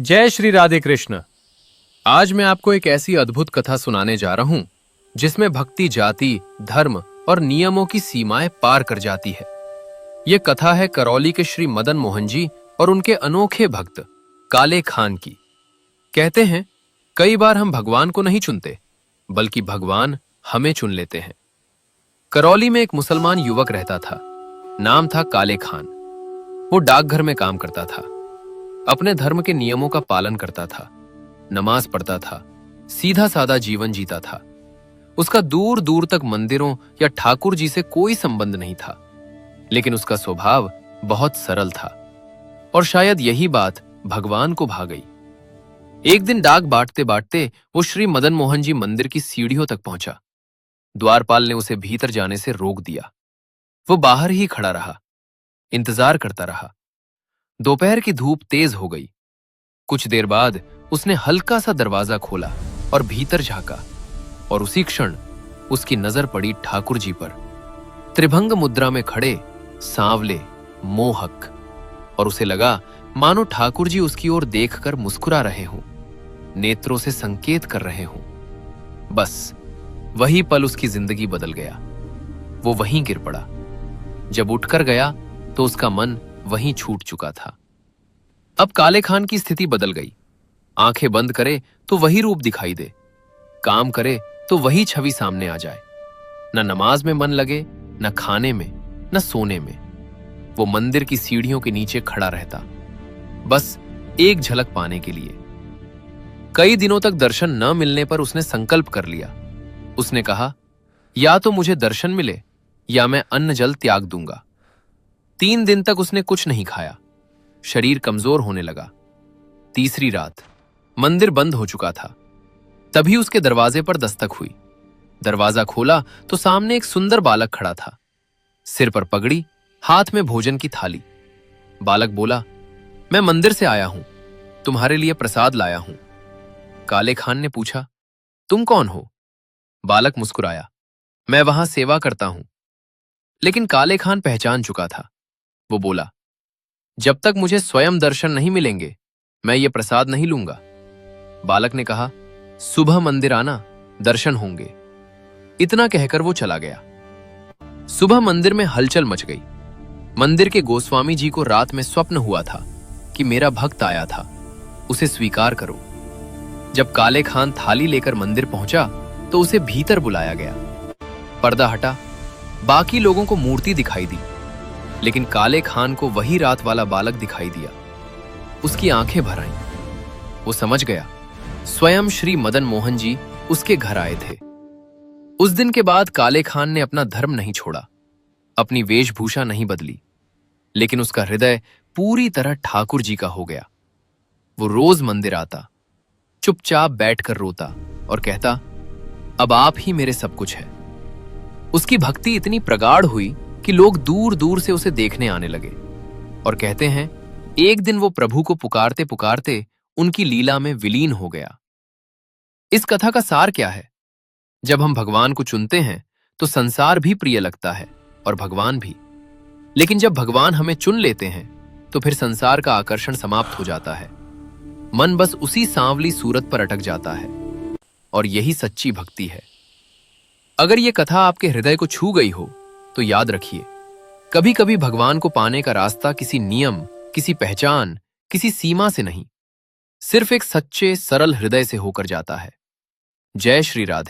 जय श्री राधे कृष्ण। आज मैं आपको एक ऐसी अद्भुत कथा सुनाने जा रहा हूं जिसमें भक्ति जाति, धर्म और नियमों की सीमाएं पार कर जाती है। यह कथा है करौली के श्री मदन मोहन जी और उनके अनोखे भक्त काले खान की। कहते हैं कई बार हम भगवान को नहीं चुनते बल्कि भगवान हमें चुन लेते हैं। करौली में एक मुसलमान युवक रहता था। नाम था काले खान। वो डाकघर में काम करता था। अपने धर्म के नियमों का पालन करता था, नमाज पढ़ता था, सीधा सादा जीवन जीता था। उसका दूर दूर तक मंदिरों या ठाकुर जी से कोई संबंध नहीं था, लेकिन उसका स्वभाव बहुत सरल था और शायद यही बात भगवान को भा गई। एक दिन डाक बांटते बांटते वो श्री मदन मोहन जी मंदिर की सीढ़ियों तक पहुंचा। द्वारपाल ने उसे भीतर जाने से रोक दिया। वो बाहर ही खड़ा रहा, इंतजार करता रहा। दोपहर की धूप तेज हो गई। कुछ देर बाद उसने हल्का सा दरवाजा खोला और भीतर झांका, और उसी क्षण उसकी नजर पड़ी ठाकुर जी पर, त्रिभंग मुद्रा में खड़े, सांवले, मोहक। और उसे लगा मानो ठाकुर जी उसकी ओर देखकर मुस्कुरा रहे हों, नेत्रों से संकेत कर रहे हों। बस वही पल उसकी जिंदगी बदल गया। वो वहीं गिर पड़ा। जब उठकर गया तो उसका मन वहीं छूट चुका था। अब काले खान की स्थिति बदल गई। आंखें बंद करे तो वही रूप दिखाई दे, काम करे तो वही छवि सामने आ जाए। न नमाज में मन लगे, न खाने में, न सोने में। वो मंदिर की सीढ़ियों के नीचे खड़ा रहता, बस एक झलक पाने के लिए। कई दिनों तक दर्शन न मिलने पर उसने संकल्प कर लिया। उसने कहा, या तो मुझे दर्शन मिले या मैं अन्न जल त्याग दूंगा। 3 दिन तक उसने कुछ नहीं खाया। शरीर कमजोर होने लगा। तीसरी रात मंदिर बंद हो चुका था। तभी उसके दरवाजे पर दस्तक हुई। दरवाजा खोला तो सामने एक सुंदर बालक खड़ा था, सिर पर पगड़ी, हाथ में भोजन की थाली। बालक बोला, मैं मंदिर से आया हूं, तुम्हारे लिए प्रसाद लाया हूं। काले खान ने पूछा, तुम कौन हो? बालक मुस्कुराया, मैं वहां सेवा करता हूं। लेकिन काले खान पहचान चुका था। वो बोला, जब तक मुझे स्वयं दर्शन नहीं मिलेंगे मैं ये प्रसाद नहीं लूंगा। बालक ने कहा, सुबह मंदिर आना, दर्शन होंगे। इतना कहकर वो चला गया। सुबह मंदिर में हलचल मच गई। मंदिर के गोस्वामी जी को रात में स्वप्न हुआ था कि मेरा भक्त आया था, उसे स्वीकार करो। जब काले खान थाली लेकर मंदिर पहुंचा तो उसे भीतर बुलाया गया। पर्दा हटा, बाकी लोगों को मूर्ति दिखाई दी, लेकिन काले खान को वही रात वाला बालक दिखाई दिया। उसकी आंखें भर आईं। वो समझ गया स्वयं श्री मदन मोहन जी उसके घर आए थे। उस दिन के बाद काले खान ने अपना धर्म नहीं छोड़ा, अपनी वेशभूषा नहीं बदली, लेकिन उसका हृदय पूरी तरह ठाकुर जी का हो गया। वो रोज मंदिर आता, चुपचाप बैठकर रोता और कहता, अब आप ही मेरे सब कुछ है। उसकी भक्ति इतनी प्रगाढ़ हुई कि लोग दूर दूर से उसे देखने आने लगे, और कहते हैं एक दिन वो प्रभु को पुकारते पुकारते उनकी लीला में विलीन हो गया। इस कथा का सार क्या है? जब हम भगवान को चुनते हैं तो संसार भी प्रिय लगता है और भगवान भी। लेकिन जब भगवान हमें चुन लेते हैं तो फिर संसार का आकर्षण समाप्त हो जाता है। मन बस उसी सांवली सूरत पर अटक जाता है, और यही सच्ची भक्ति है। अगर ये कथा आपके हृदय को छू गई हो तो याद रखिए, कभी कभी भगवान को पाने का रास्ता किसी नियम, किसी पहचान, किसी सीमा से नहीं, सिर्फ एक सच्चे सरल हृदय से होकर जाता है। जय श्री राधे।